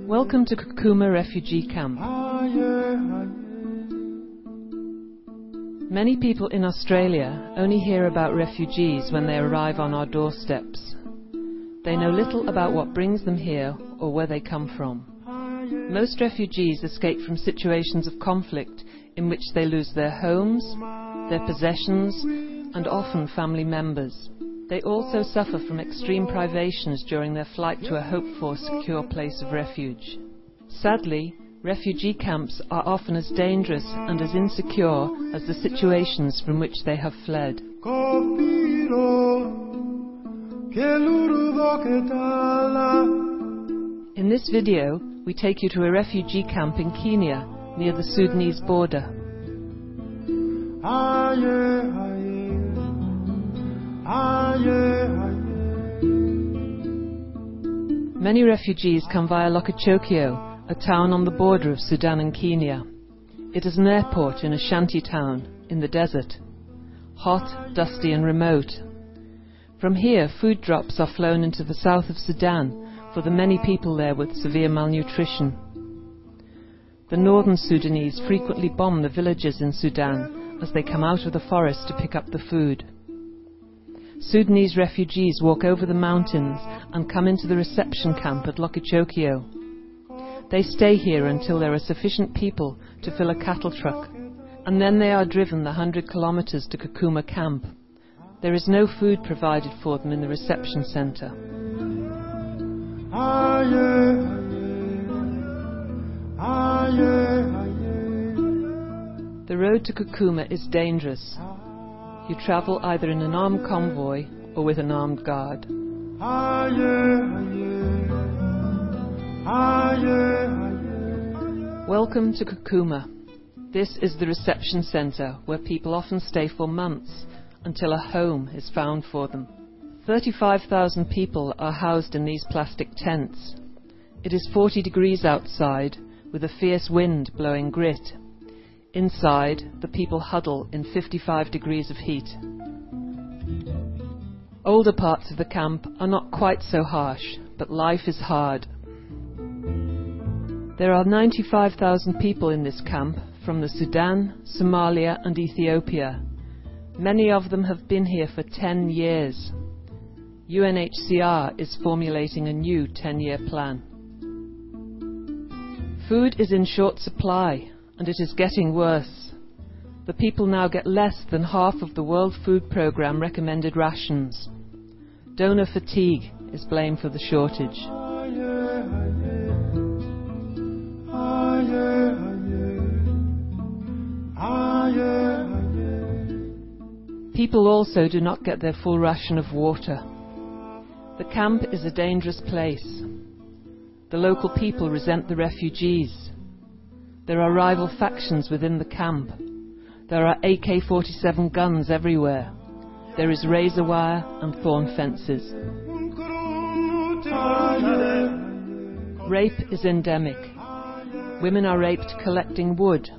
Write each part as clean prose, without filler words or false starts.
Welcome to Kakuma refugee camp. Many people in Australia only hear about refugees when they arrive on our doorsteps. They know little about what brings them here or where they come from. Most refugees escape from situations of conflict in which they lose their homes, their possessions, and often family members. They also suffer from extreme privations during their flight to a hoped-for secure place of refuge. Sadly, refugee camps are often as dangerous and as insecure as the situations from which they have fled. In this video, we take you to a refugee camp in Kenya, near the Sudanese border. Many refugees come via Lokachokio, a town on the border of Sudan and Kenya. It is an airport in a shanty town in the desert, hot, dusty and remote. From here, food drops are flown into the south of Sudan for the many people there with severe malnutrition. The northern Sudanese frequently bomb the villages in Sudan as they come out of the forest to pick up the food. Sudanese refugees walk over the mountains and come into the reception camp at Lokachokio. They stay here until there are sufficient people to fill a cattle truck, and then they are driven the 100 kilometers to Kakuma camp. There is no food provided for them in the reception center. The road to Kakuma is dangerous. You travel either in an armed convoy or with an armed guard. Welcome to Kakuma. This is the reception centre where people often stay for months until a home is found for them. 35,000 people are housed in these plastic tents. It is 40 degrees outside with a fierce wind blowing grit. Inside, the people huddle in 55 degrees of heat. Older parts of the camp are not quite so harsh, but life is hard. There are 95,000 people in this camp from the Sudan, Somalia and Ethiopia. Many of them have been here for 10 years. UNHCR is formulating a new 10-year plan. Food is in short supply, and it is getting worse. The people now get less than half of the World Food Programme recommended rations. Donor fatigue is blamed for the shortage. People also do not get their full ration of water. The camp is a dangerous place. The local people resent the refugees. There are rival factions within the camp. There are AK-47 guns everywhere. There is razor wire and thorn fences. Rape is endemic. Women are raped collecting wood,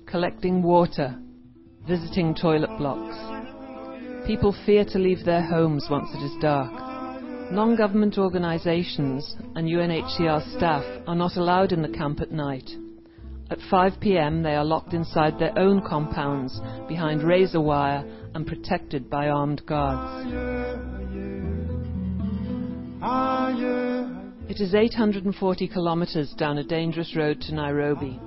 collecting water, visiting toilet blocks. People fear to leave their homes once it is dark. Non-government organisations and UNHCR staff are not allowed in the camp at night. At 5 p.m. they are locked inside their own compounds behind razor wire and protected by armed guards. It is 840 kilometres down a dangerous road to Nairobi.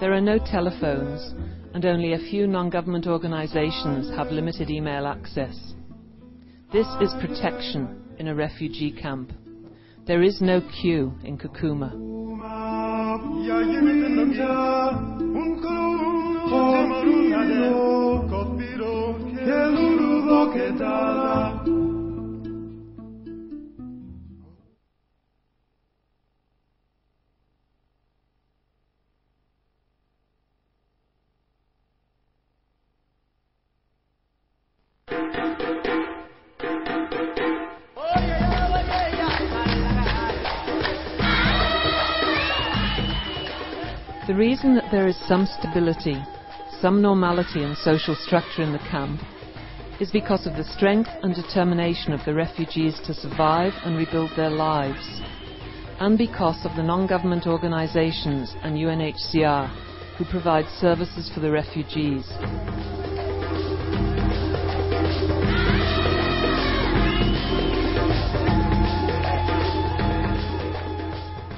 There are no telephones and only a few non-government organisations have limited email access. This is protection in a refugee camp. There is no queue in Kakuma. The reason that there is some stability, some normality and social structure in the camp is because of the strength and determination of the refugees to survive and rebuild their lives, and because of the non-government organizations and UNHCR who provide services for the refugees.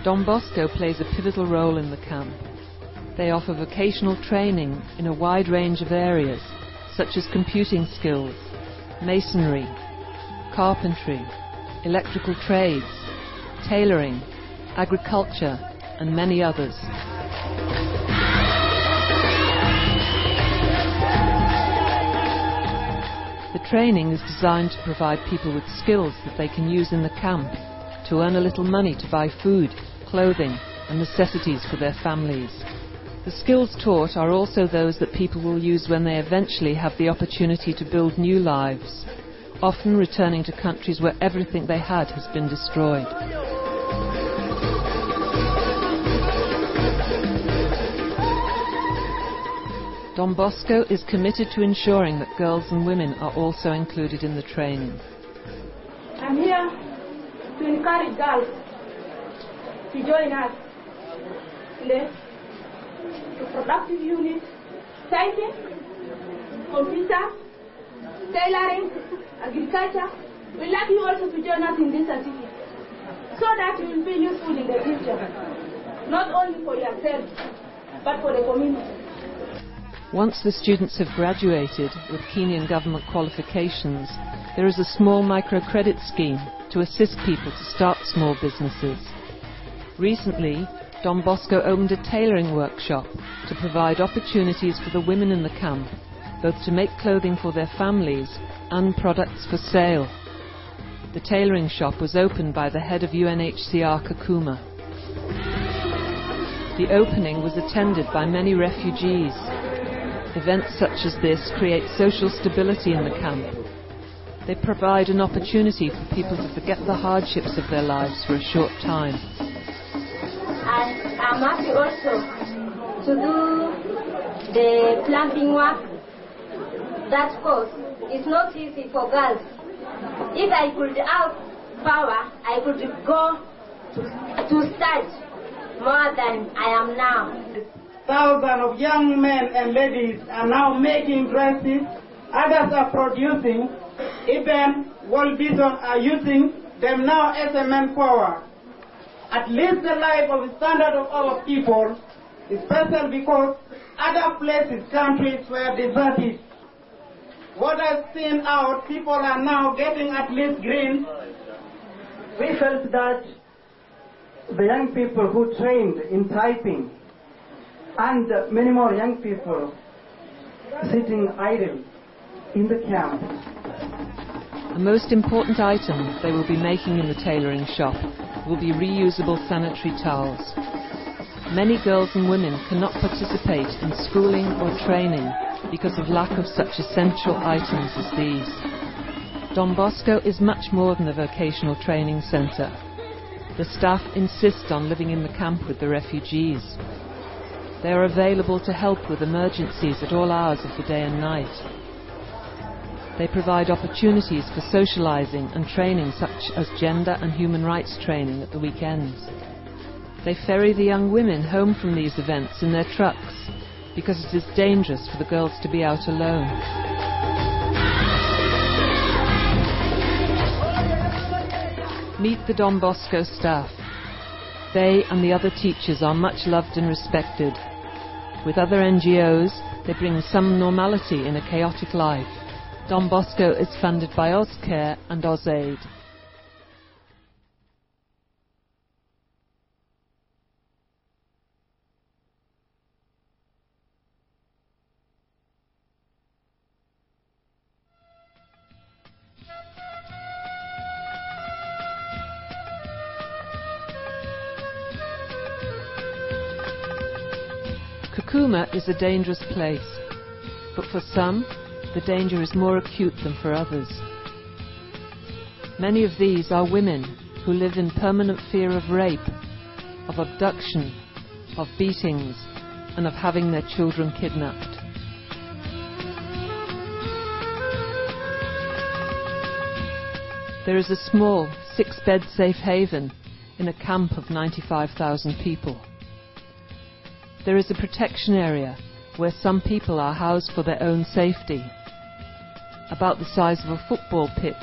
Don Bosco plays a pivotal role in the camp. They offer vocational training in a wide range of areas, such as computing skills, masonry, carpentry, electrical trades, tailoring, agriculture, and many others. The training is designed to provide people with skills that they can use in the camp to earn a little money to buy food, clothing, and necessities for their families. The skills taught are also those that people will use when they eventually have the opportunity to build new lives, often returning to countries where everything they had has been destroyed. Don Bosco is committed to ensuring that girls and women are also included in the training. I'm here to encourage girls to join us in the productive unit, typing, computer, tailoring, agriculture. We'd like you also to join us in this certificate so that you will be useful in the future, not only for yourself, but for the community. Once the students have graduated with Kenyan government qualifications, there is a small microcredit scheme to assist people to start small businesses. Recently, Don Bosco opened a tailoring workshop to provide opportunities for the women in the camp, both to make clothing for their families and products for sale. The tailoring shop was opened by the head of UNHCR Kakuma. The opening was attended by many refugees. Events such as this create social stability in the camp. They provide an opportunity for people to forget the hardships of their lives for a short time. And I'm happy also to do the plumbing work. That course is not easy for girls. If I could have power, I could go to start more than I am now. Thousands of young men and ladies are now making dresses. Others are producing. Even World Vision are using them now as a manpower. At least the life of the standard of our people is special because other places, countries were deserted. Water thin out, people are now getting at least green. We felt that the young people who trained in typing and many more young people sitting idle in the camp. The most important item they will be making in the tailoring shop will be reusable sanitary towels. Many girls and women cannot participate in schooling or training because of lack of such essential items as these. Don Bosco is much more than a vocational training centre. The staff insist on living in the camp with the refugees. They are available to help with emergencies at all hours of the day and night. They provide opportunities for socializing and training such as gender and human rights training at the weekends. They ferry the young women home from these events in their trucks because it is dangerous for the girls to be out alone. Meet the Don Bosco staff. They and the other teachers are much loved and respected. With other NGOs, they bring some normality in a chaotic life. Don Bosco is funded by AusCare and AusAid. Kakuma is a dangerous place, but for some, the danger is more acute than for others. Many of these are women who live in permanent fear of rape, of abduction, of beatings, and of having their children kidnapped. There is a small 6-bed safe haven in a camp of 95,000 people. There is a protection area where some people are housed for their own safety. About the size of a football pitch,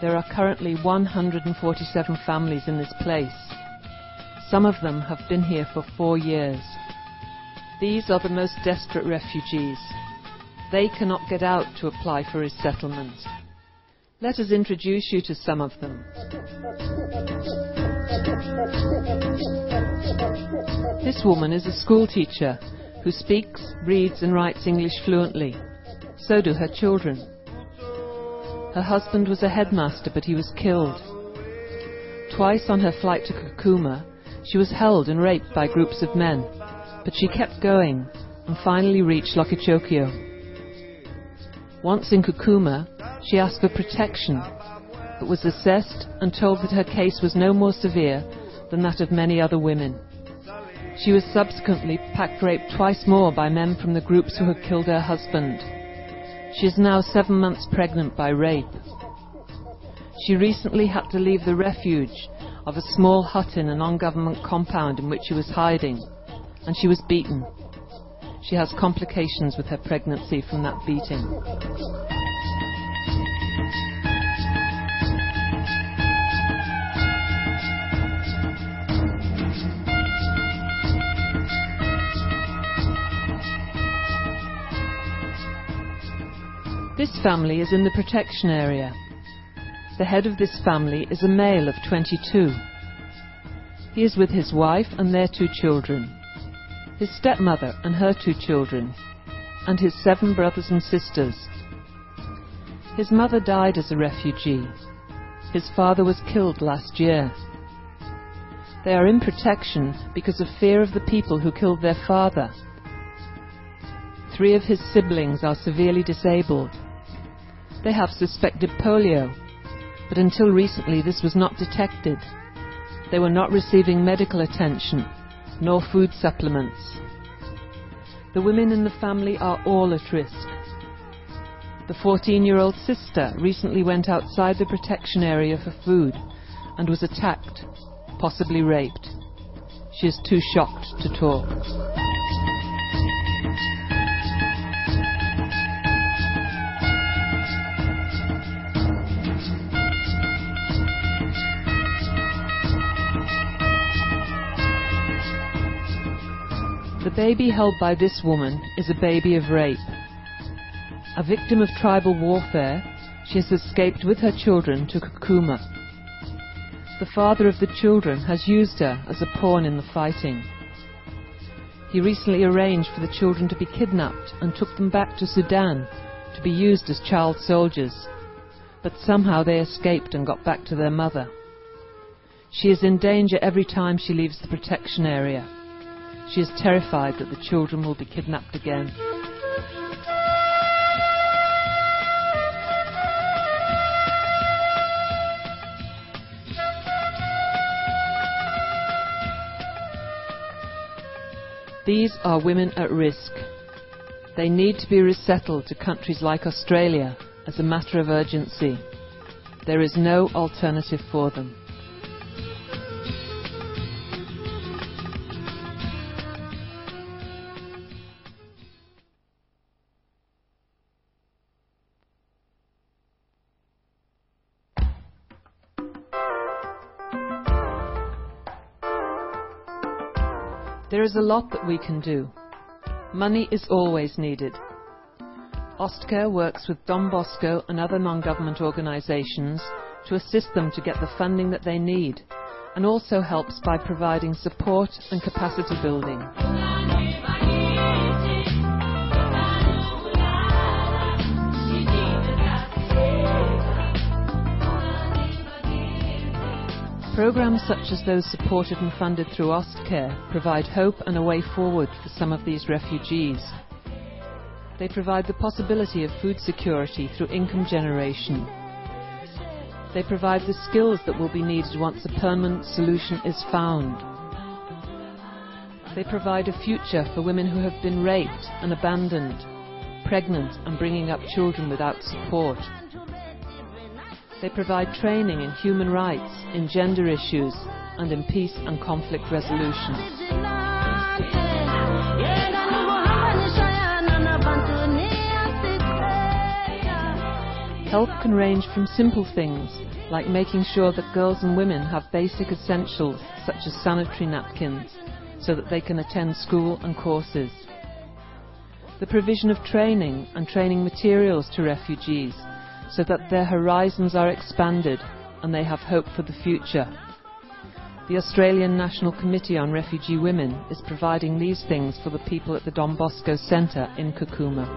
there are currently 147 families in this place. Some of them have been here for 4 years. These are the most desperate refugees. They cannot get out to apply for resettlement. Let us introduce you to some of them. This woman is a school teacher who speaks, reads and writes English fluently. So do her children. Her husband was a headmaster, but he was killed. Twice on her flight to Kakuma, she was held and raped by groups of men, but she kept going and finally reached Lokichokio. Once in Kakuma, she asked for protection, but was assessed and told that her case was no more severe than that of many other women. She was subsequently pack-raped twice more by men from the groups who had killed her husband. She is now 7 months pregnant by rape. She recently had to leave the refuge of a small hut in a non-government compound in which she was hiding, and she was beaten. She has complications with her pregnancy from that beating. This family is in the protection area. The head of this family is a male of 22. He is with his wife and their 2 children, his stepmother and her 2 children, and his 7 brothers and sisters. His mother died as a refugee. His father was killed last year. They are in protection because of fear of the people who killed their father. 3 of his siblings are severely disabled. They have suspected polio, but until recently this was not detected. They were not receiving medical attention, nor food supplements. The women in the family are all at risk. The 14-year-old sister recently went outside the protection area for food and was attacked, possibly raped. She is too shocked to talk. The baby held by this woman is a baby of rape. A victim of tribal warfare, she has escaped with her children to Kakuma. The father of the children has used her as a pawn in the fighting. He recently arranged for the children to be kidnapped and took them back to Sudan to be used as child soldiers, but somehow they escaped and got back to their mother. She is in danger every time she leaves the protection area. She is terrified that the children will be kidnapped again. These are women at risk. They need to be resettled to countries like Australia as a matter of urgency. There is no alternative for them. There is a lot that we can do. Money is always needed. Ostcare works with Don Bosco and other non-government organisations to assist them to get the funding that they need, and also helps by providing support and capacity building. Programs such as those supported and funded through Ostcare provide hope and a way forward for some of these refugees. They provide the possibility of food security through income generation. They provide the skills that will be needed once a permanent solution is found. They provide a future for women who have been raped and abandoned, pregnant and bringing up children without support. They provide training in human rights, in gender issues, and in peace and conflict resolution. Help can range from simple things, like making sure that girls and women have basic essentials, such as sanitary napkins, so that they can attend school and courses. The provision of training and training materials to refugees, so that their horizons are expanded and they have hope for the future. The Australian National Committee on Refugee Women is providing these things for the people at the Don Bosco Centre in Kakuma.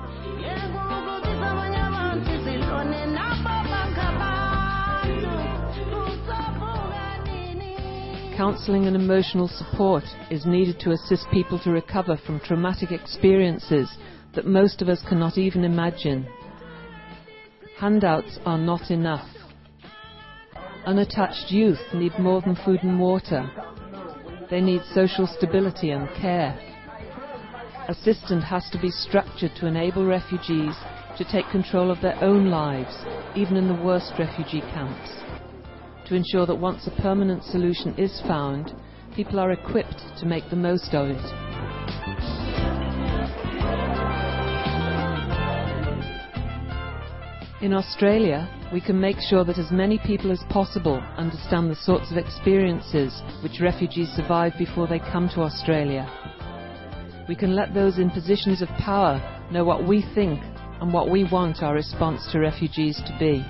Counselling and emotional support is needed to assist people to recover from traumatic experiences that most of us cannot even imagine. Handouts are not enough. Unattached youth need more than food and water. They need social stability and care. Assistance has to be structured to enable refugees to take control of their own lives, even in the worst refugee camps, to ensure that once a permanent solution is found, people are equipped to make the most of it. In Australia, we can make sure that as many people as possible understand the sorts of experiences which refugees survive before they come to Australia. We can let those in positions of power know what we think and what we want our response to refugees to be.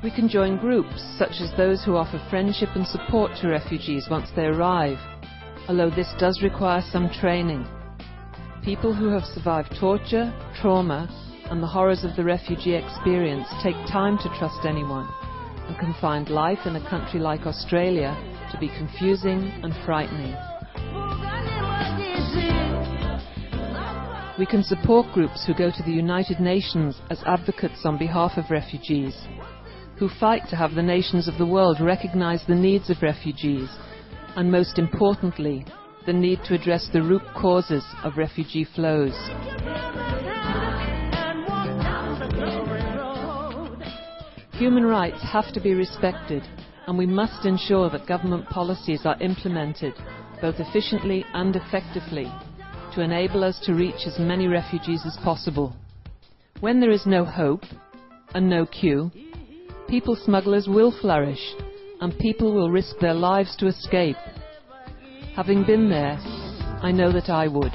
We can join groups such as those who offer friendship and support to refugees once they arrive, although this does require some training. People who have survived torture, trauma, and the horrors of the refugee experience take time to trust anyone and can find life in a country like Australia to be confusing and frightening. We can support groups who go to the United Nations as advocates on behalf of refugees, who fight to have the nations of the world recognise the needs of refugees and, most importantly, the need to address the root causes of refugee flows. Human rights have to be respected, and we must ensure that government policies are implemented both efficiently and effectively to enable us to reach as many refugees as possible. When there is no hope and no queue, people smugglers will flourish, and people will risk their lives to escape. Having been there, I know that I would.